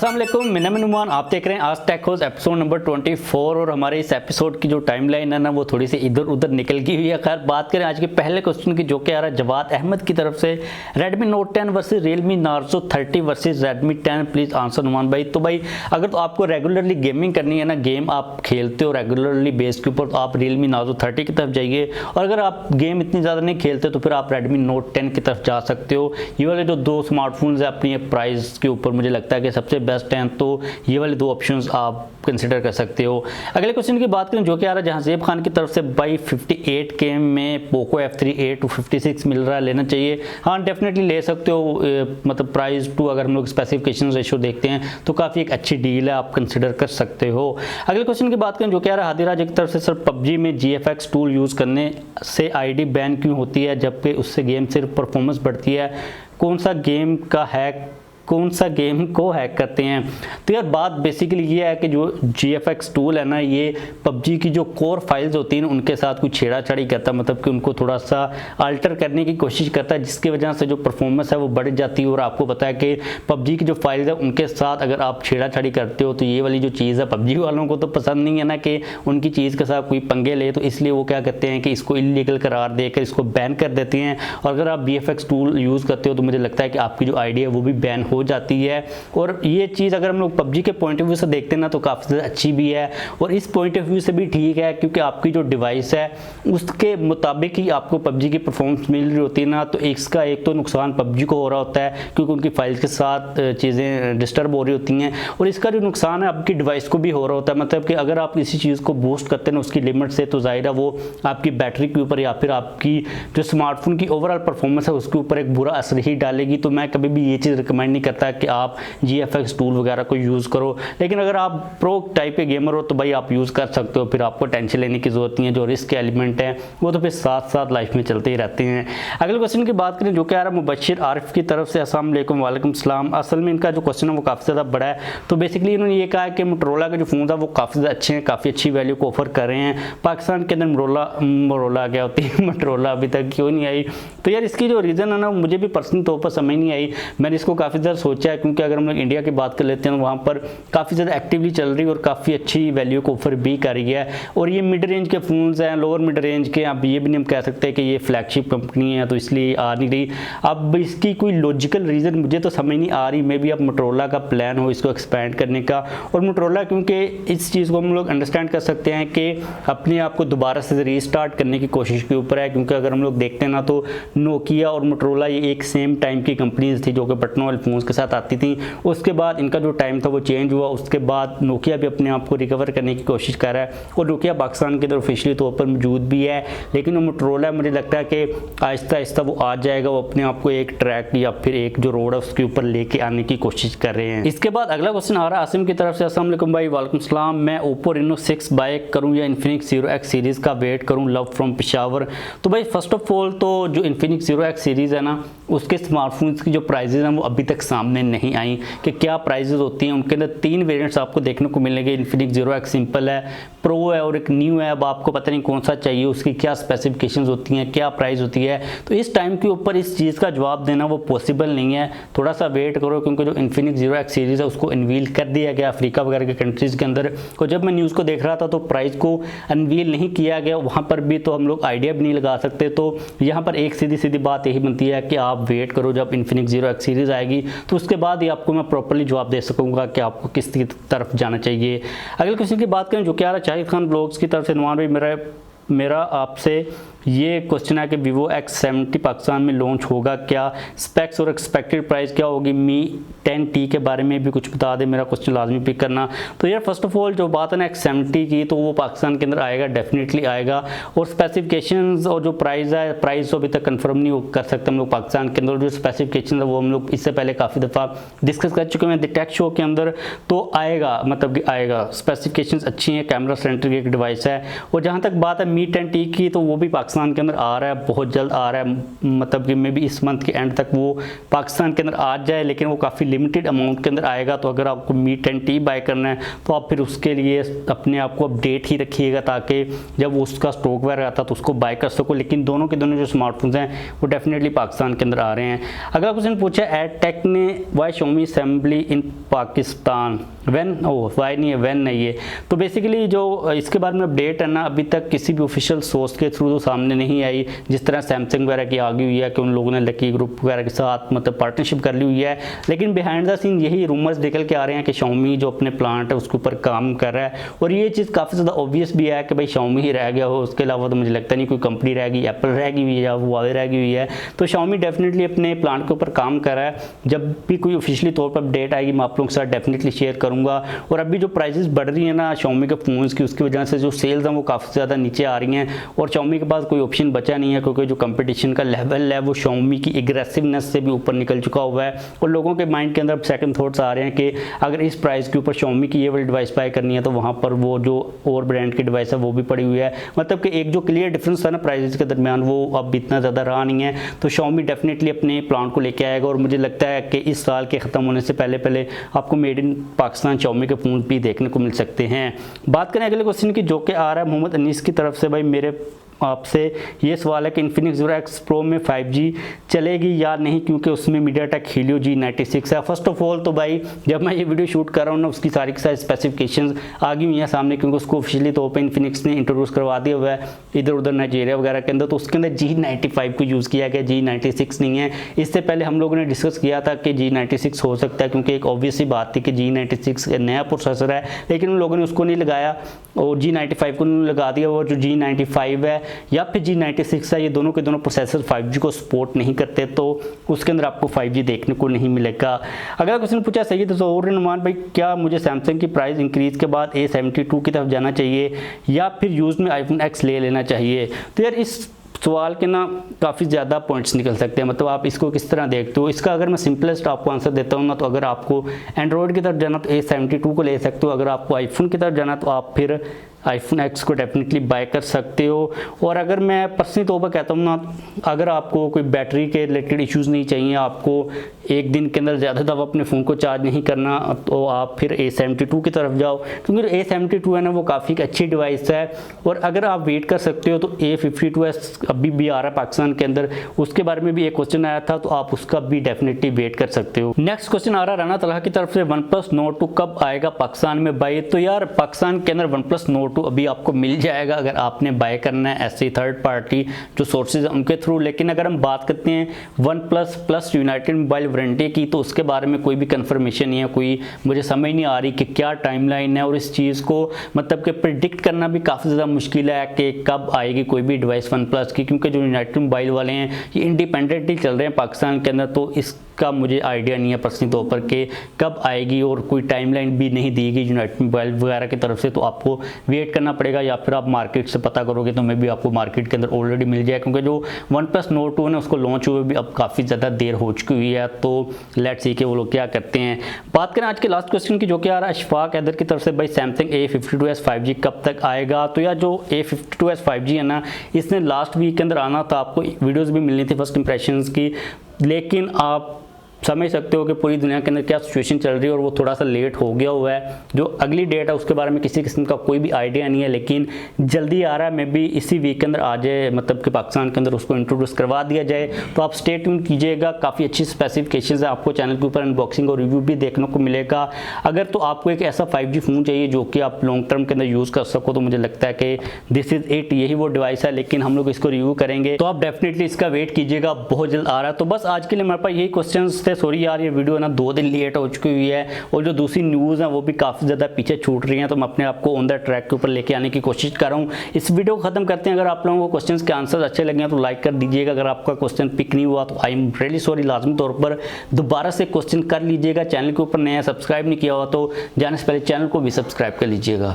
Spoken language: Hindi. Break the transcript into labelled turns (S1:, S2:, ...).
S1: अस्सलाम वालेकुम, मैं नुमान, आप देख रहे हैं आज टेक होस्ट एपिसोड नंबर 24। और हमारे इस एपिसोड की जो टाइमलाइन है ना वो थोड़ी सी इधर उधर निकल गई हुई है। खैर बात करें आज के पहले क्वेश्चन की, जो कि आ रहा है जवाद अहमद की तरफ से, Redmi Note 10 versus Realme Narzo 30 versus Redmi 10, please answer Numan भाई। तो भाई अगर तो आपको रेगुलरली गेमिंग करनी है ना, गेम आप खेलते हो रेगुलरली बेस के ऊपर, तो आप Realme Narzo 30 की तरफ जाइए। और अगर आप गेम इतनी ज़्यादा नहीं खेलते तो फिर आप Redmi Note 10 की तरफ जा सकते हो। ये वाले जो दो स्मार्टफोन्स है अपनी प्राइस के ऊपर मुझे लगता है कि सबसे बेस्ट हैं, तो ये वाले दो ऑप्शंस आप कंसिडर कर सकते हो। अगले क्वेश्चन की बात करें जो कि आ रहा है जहांजेब खान की तरफ से, भाई 58K में पोको F3a 256 मिल रहा है, लेना चाहिए? हाँ डेफिनेटली ले सकते हो। मतलब प्राइस टू अगर हम लोग स्पेसिफिकेशन रेशो देखते हैं तो काफ़ी एक अच्छी डील है, आप कंसिडर कर सकते हो। अगले क्वेश्चन की बात करें जो कि आ रहा है हादिराज की तरफ से, सर पबजी में GFX टूल यूज़ करने से ID बैन क्यों होती है जबकि उससे गेम सिर्फ परफॉर्मेंस बढ़ती है? कौन सा गेम को हैक करते हैं? तो यार बात बेसिकली ये है कि जो GFX टूल है ना, ये पबजी की जो कोर फाइल्स होती हैं उनके साथ कुछ छेड़ाछाड़ी करता है, मतलब कि उनको थोड़ा सा अल्टर करने की कोशिश करता है, जिसकी वजह से जो परफॉर्मेंस है वो बढ़ जाती है। और आपको पता है कि पबजी की जो फाइल्स है उनके साथ अगर आप छेड़ाछाड़ी करते हो तो ये वाली जो चीज़ है पबजी वालों को तो पसंद नहीं है ना कि उनकी चीज़ के साथ कोई पंगे ले, तो इसलिए वो क्या करते हैं कि इसको इलीगल करार देकर इसको बैन कर देते हैं। और अगर आप GFX टूल यूज़ करते हो तो मुझे लगता है कि आपकी जो आइडिया है वो भी बैन हो जाती है। और ये चीज़ अगर हम लोग पबजी के पॉइंट ऑफ व्यू से देखते हैं ना तो काफ़ी ज़्यादा अच्छी भी है, और इस पॉइंट ऑफ व्यू से भी ठीक है, क्योंकि आपकी जो डिवाइस है उसके मुताबिक ही आपको पबजी की परफॉर्मेंस मिल रही होती है ना। तो इसका एक तो नुकसान पबजी को हो रहा होता है क्योंकि उनकी फाइल्स के साथ चीज़ें डिस्टर्ब हो रही होती हैं, और इसका जो नुकसान है आपकी डिवाइस को भी हो रहा होता है। मतलब कि अगर आप किसी चीज़ को बूस्ट करते हैं ना उसकी लिमिट से, तो ज़ाहिर है वो आपकी बैटरी के ऊपर या फिर आपकी जो स्मार्टफोन की ओवरऑल परफॉर्मेंस है उसके ऊपर एक बुरा असर ही डालेगी। तो मैं कभी भी ये चीज़ रिकमेंड नहीं करता कि आप GFX टूल वगैरह को यूज़ करो, लेकिन अगर आप प्रो टाइप के गेमर हो तो भाई आप यूज़ कर सकते हो, फिर आपको टेंशन लेने की जरूरत नहीं है। जो रिस्क एलिमेंट है वो तो फिर साथ साथ लाइफ में चलते ही रहते हैं। अगले क्वेश्चन की बात करें जो कि आ रहा है मुबशिर आरिफ की तरफ से, अस्सलाम वालेकुम। वालेकुम सलाम। असल में इनका जो क्वेश्चन है वो काफ़ी ज़्यादा बड़ा है। तो बेसिकली इन्होंने ये कहा है कि मोटरोला के जो फ़ोन है वो काफ़ी ज़्यादा अच्छे हैं, काफ़ी अच्छी वैल्यू को ऑफर कर रहे हैं। पाकिस्तान के अंदर मोटरोला क्या होती है, मोटरोला अभी तक क्यों नहीं आई? तो यार इसकी जो रीज़न है ना मुझे भी पर्सनल तौर पर समझ नहीं आई। मैंने इसको काफ़ी ज़्यादा सोचा है, क्योंकि अगर हम लोग इंडिया की बात कर लेते हैं वहाँ पर काफ़ी ज़्यादा एक्टिवली चल रही है और काफ़ी अच्छी वैल्यू को ऑफर भी कर रही है। और ये मिड रेंज के फ़ोन्स हैं, लोअर मिड रेंज के, अब ये भी नहीं हम कह सकते कि ये फ्लैगशिप कंपनी है तो इसलिए आ नहीं रही। अब इसकी कोई लॉजिकल रीज़न मुझे तो समझ नहीं आ रही। मे बी अब मोटरोला का प्लान हो इसको एक्सपेंड करने का, और मोटरोला क्योंकि इस चीज़ को हम लोग अंडरस्टैंड कर सकते हैं कि अपने आप को दोबारा से रीस्टार्ट करने की कोशिश के ऊपर है। क्योंकि अगर हम लोग देखते हैं ना तो नोकिया और मोटरोला ये एक सेम टाइम की कंपनीज थी जो कि बटनों वाले फ़ोन्स के साथ आती थी। उसके बाद इनका जो टाइम था वो चेंज हुआ, उसके बाद नोकिया भी अपने आप को रिकवर करने की कोशिश कर रहा है, और नोकिया पाकिस्तान के अंदर ऑफिशियली तौर पर मौजूद भी है। लेकिन वो मोटरोला मुझे लगता है कि आहिस्ता आहिस्ता वो आ जाएगा, वो अपने आप को एक ट्रैक या फिर एक जो रोड है उसके ऊपर लेके आने की कोशिश कर रहे हैं। इसके बाद अगला क्वेश्चन आ रहा है आसिम की तरफ से, अस्सलाम वालेकुम भाई। वालेकुम सलाम। मैं ओप्पो रेनो 6 बाय करूँ या इन्फिनिक्स 0X सीरीज़ का वेट करूँ? Love from Peshawar. तो भाई फर्स्ट ऑफ ऑल तो जो इन्फिनिक्स 0X सीरीज़ है ना उसके स्मार्टफोन्स की जो प्राइजेज हैं वो अभी तक सामने नहीं आई कि क्या प्राइजेज होती हैं। उनके अंदर 3 वेरिएंट्स आपको देखने को मिलेंगे। इन्फिनिक्स 0X सिंपल है, प्रो है और एक न्यू है। अब आपको पता नहीं कौन सा चाहिए, उसकी क्या स्पेसिफिकेशंस होती हैं, क्या प्राइस होती है। तो इस टाइम के ऊपर इस चीज़ का जवाब देना वो पॉसिबल नहीं है, थोड़ा सा वेट करो, क्योंकि जो इन्फिनिक्स 0X सीरीज़ है उसको अनवील कर दिया गया अफ्रीका वगैरह के कंट्रीज़ के अंदर। और जब मैं न्यूज़ को देख रहा था तो प्राइस को अनवील नहीं किया गया वहाँ पर भी, तो हम लोग आइडिया भी नहीं लगा सकते। तो यहाँ पर एक सीधी सीधी बात यही बनती है कि आप वेट करो, जब इन्फिनिक्स 0X सीरीज़ आएगी तो उसके बाद ही आपको मैं प्रॉपर्ली जवाब दे सकूँगा कि आपको किस तरफ जाना चाहिए। अगले क्वेश्चन की बात करें जो कि आ रहा है शाहिद खान ब्लॉग्स की तरफ से, नुमान भाई मेरा आपसे ये क्वेश्चन है कि Vivo X70 पाकिस्तान में लॉन्च होगा क्या? स्पेक्स और एक्सपेक्टेड प्राइस क्या होगी? Mi 10T के बारे में भी कुछ बता दे, मेरा क्वेश्चन लाजमी पिक करना। तो यार फर्स्ट ऑफ ऑल जो बात है ना X70 की, तो वो पाकिस्तान के अंदर आएगा, डेफिनेटली आएगा। और स्पेसिफिकेशंस और जो प्राइस है, प्राइस तो अभी तक कंफर्म नहीं कर सकते हम लोग पाकिस्तान के अंदर। जो स्पेसिफिकेशन है वो हम लोग इससे पहले काफ़ी दफ़ा डिस्कस कर चुके हैं द टेक शो के अंदर। तो आएगा, मतलब कि आएगा, स्पेसिफिकेशंस अच्छी हैं, कैमरा सेंटर की एक डिवाइस है। और जहाँ तक बात है Mi 10T की, तो वो भी पाकिस्तान पाकिस्तान के अंदर आ रहा है, बहुत जल्द आ रहा है, मतलब कि मे बी इस मंथ के एंड तक वो पाकिस्तान के अंदर आ जाए, लेकिन वो काफ़ी लिमिटेड अमाउंट के अंदर आएगा। तो अगर आपको मी 10T बाय करना है तो आप फिर उसके लिए अपने आप को अपडेट ही रखिएगा, ताकि जब उसका स्टॉक वगैरह आता है तो उसको बाय कर सको। लेकिन दोनों के दोनों जो स्मार्टफोन्स हैं वो डेफिनेटली पाकिस्तान के अंदर आ रहे हैं। अगला क्वेश्चन पूछा एडटेक ने why Xiaomi assembly in Pakistan when, why नहीं है, व्हेन नहीं है। तो बेसिकली जो इसके बारे में अपडेट है ना, अभी तक किसी भी ऑफिशियल सोर्स के थ्रू तो सामने नहीं आई। जिस तरह सैमसंग वगैरह की आ गई हुई है कि उन लोगों ने लकी ग्रुप वगैरह के साथ मतलब पार्टनरशिप कर ली हुई है, लेकिन बिहाइंड द सीन यही रूमर्स निकल के आ रहे हैं कि Xiaomi जो अपने प्लांट है उसके ऊपर काम कर रहा है। और ये चीज़ काफ़ी ज़्यादा ऑब्वियस भी है कि भाई Xiaomi ही रह गया हो, उसके अलावा तो मुझे लगता नहीं कोई कंपनी रह गई, एप्पल रह गई हुई है या हुआवे रह गई हुई है। तो Xiaomi डेफिनेटली अपने प्लांट के ऊपर काम कर रहा है। जब भी कोई ऑफिशियली तौर पर अपडेट आएगी मैं आप लोगों के साथ डेफिनेटली शेयर करूँगा। और अभी जो प्राइसेस बढ़ रही है ना Xiaomi के फ़ोन्स की, उसकी वजह से जो सेल्स हैं वो काफ़ी ज़्यादा नीचे आ रही हैं और Xiaomi के पास कोई ऑप्शन बचा नहीं है, क्योंकि जो कंपटीशन का लेवल है वो Xiaomi की एग्रेसिवनेस से भी ऊपर निकल चुका हुआ है। और लोगों के माइंड के अंदर सेकंड थॉट्स आ रहे हैं कि अगर इस प्राइस के ऊपर Xiaomi की ये वाली डिवाइस बाय करनी है तो वहाँ पर वो जो और ब्रांड की डिवाइस है वो भी पड़ी हुई है। मतलब कि एक जो क्लियर डिफरेंस था ना प्राइसेस के दरमियान वो अब इतना ज़्यादा रहा नहीं है। तो Xiaomi डेफिनेटली अपने प्लांट को लेके आएगा और मुझे लगता है कि इस साल के ख़त्म होने से पहले आपको मेड इन पाकिस्तान Xiaomi के फ़ोन भी देखने को मिल सकते हैं। बात करें अगले क्वेश्चन की, जो कि आ रहा है मोहम्मद अनीस की तरफ से। भाई मेरे आपसे ये सवाल है कि Infinix Zero X Pro में 5G चलेगी या नहीं, क्योंकि उसमें MediaTek Helio G96 है। फर्स्ट ऑफ ऑल तो भाई जब मैं ये वीडियो शूट कर रहा हूँ ना उसकी सारी की सारी स्पेसिफिकेशंस आ गई हुई हैं सामने, क्योंकि उसको ऑफिशियली तौर पे Infinix ने इंट्रोड्यूस करवा दिया हुआ है इधर उधर नाइजीरिया वगैरह के अंदर। तो उसके अंदर G95 को यूज़ किया गया, G96 नहीं है। इससे पहले हम लोगों ने डिस्कस किया था कि G96 हो सकता है, क्योंकि एक ऑब्वियस सी बात थी कि G96 नया प्रोसेसर है, लेकिन उन लोगों ने उसको नहीं लगाया और G95 को लगा दिया। और जो G95 है या फिर G96 है, ये दोनों के दोनों प्रोसेसर 5G को सपोर्ट नहीं करते, तो उसके अंदर आपको 5G देखने को नहीं मिलेगा। अगला क्वेश्चन पूछा सही तो ज़ोहर रहमान भाई, क्या मुझे सैमसंग की प्राइस इंक्रीज़ के बाद A72 की तरफ जाना चाहिए या फिर यूज़ में iPhone X ले लेना चाहिए? तो यार इस सवाल के ना काफ़ी ज़्यादा पॉइंट्स निकल सकते हैं, मतलब आप इसको किस तरह देखते हो। इसका अगर मैं सिंपलेस्ट आपको आंसर देता हूँ ना, तो अगर आपको एंड्रॉयड की तरफ जाना तो A72 को ले सकते हो, अगर आपको आईफोन की तरफ जाना तो आप फिर iPhone X को डेफिनेटली बाय कर सकते हो। और अगर मैं पर्सनली तौर पर कहता हूँ ना, अगर आपको कोई बैटरी के रिलेटेड इश्यूज़ नहीं चाहिए, आपको एक दिन के अंदर ज़्यादा दफ़ा अपने फ़ोन को चार्ज नहीं करना, तो आप फिर A72 की तरफ जाओ, क्योंकि A72 है ना वो काफ़ी अच्छी डिवाइस है। और अगर आप वेट कर सकते हो तो A52s अभी भी आ रहा है पाकिस्तान के अंदर, उसके बारे में भी एक क्वेश्चन आया था, तो आप उसका भी डेफिनेटली वेट कर सकते हो। नेक्स्ट क्वेश्चन आ रहा है राना तलहा की तरफ से, OnePlus Nord 2 कब आएगा पाकिस्तान में बाय? तो यार पाकिस्तान के अंदर OnePlus Nord 2 अभी आपको मिल जाएगा अगर आपने बाय करना है ऐसे थर्ड पार्टी जो सोर्सेज उनके थ्रू। लेकिन अगर हम बात करते हैं OnePlus plus United mobile warranty की, तो उसके बारे में कोई भी कंफर्मेशन नहीं है, कोई मुझे समझ नहीं आ रही कि क्या टाइमलाइन है। और इस चीज़ को मतलब कि प्रिडिक्ट करना भी काफ़ी ज़्यादा मुश्किल है कि कब आएगी कोई भी डिवाइस OnePlus की, क्योंकि जो यूनाइटेड मोबाइल वाले हैं ये इंडिपेंडेंटली चल रहे हैं पाकिस्तान के अंदर, तो इसका मुझे आइडिया नहीं है पर्सनली तौर पर कि कब आएगी। और कोई टाइमलाइन भी नहीं दी गई यूनाइटेड मोबाइल वगैरह की तरफ से, तो आपको वेट करना पड़ेगा या फिर आप मार्केट से पता करोगे तो मैं भी आपको मार्केट के अंदर ऑलरेडी मिल जाए, क्योंकि जो OnePlus Nord 2 है उसको लॉन्च हुए भी अब काफ़ी ज़्यादा देर हो चुकी हुई है। तो लेट्स सी कि वो लोग क्या करते हैं। बात करें आज के लास्ट क्वेश्चन की, जो कि आ रहा है अशफाक हैदर की तरफ से, भाई सैमसंग A52s 5G कब तक आएगा? तो यार जो A52s 5G है ना, इसने लास्ट वीक के अंदर आना था, आपको वीडियोज़ भी मिलनी थी फर्स्ट इंप्रेशंस की, लेकिन आप समझ सकते हो कि पूरी दुनिया के अंदर क्या सिचुएशन चल रही है और वो थोड़ा सा लेट हो गया हुआ है। जो अगली डेट है उसके बारे में किसी किस्म का कोई भी आइडिया नहीं है, लेकिन जल्दी आ रहा है, मे बी इसी वीक के अंदर आ जाए, मतलब कि पाकिस्तान के अंदर उसको इंट्रोड्यूस करवा दिया जाए। तो आप स्टे ट्यून कीजिएगा, काफ़ी अच्छी स्पेसिफिकेशंस है, आपको चैनल के ऊपर अनबॉक्सिंग और रिव्यू भी देखने को मिलेगा। अगर तो आपको एक ऐसा 5G फ़ोन चाहिए जो कि आप लॉन्ग टर्म के अंदर यूज़ कर सको, तो मुझे लगता है कि दिस इज़ इट, यही वो डिवाइस है। लेकिन हम लोग इसको रिव्यू करेंगे, तो आप डेफिनेटली इसका वेट कीजिएगा, बहुत जल्द आ रहा है। तो बस आज के लिए हमारे पास यही क्वेश्चन थे। सॉरी यार ये वीडियो ना 2 दिन लेट हो चुकी हुई है, और जो दूसरी न्यूज़ है वो भी काफ़ी ज़्यादा पीछे छूट रही हैं, तो मैं अपने आप को ऑन द ट्रैक के ऊपर लेके आने की कोशिश कर रहा हूँ। इस वीडियो को खत्म करते हैं। अगर आप लोगों को क्वेश्चंस के आंसर्स अच्छे लगे हैं तो लाइक कर दीजिएगा। अगर आपका क्वेश्चन पिक नहीं हुआ तो आई एम रियली सॉरी, लाजमी तौर पर दोबारा से क्वेश्चन कर लीजिएगा। चैनल के ऊपर नया सब्सक्राइब नहीं किया हुआ तो जाने से पहले चैनल को भी सब्सक्राइब कर लीजिएगा।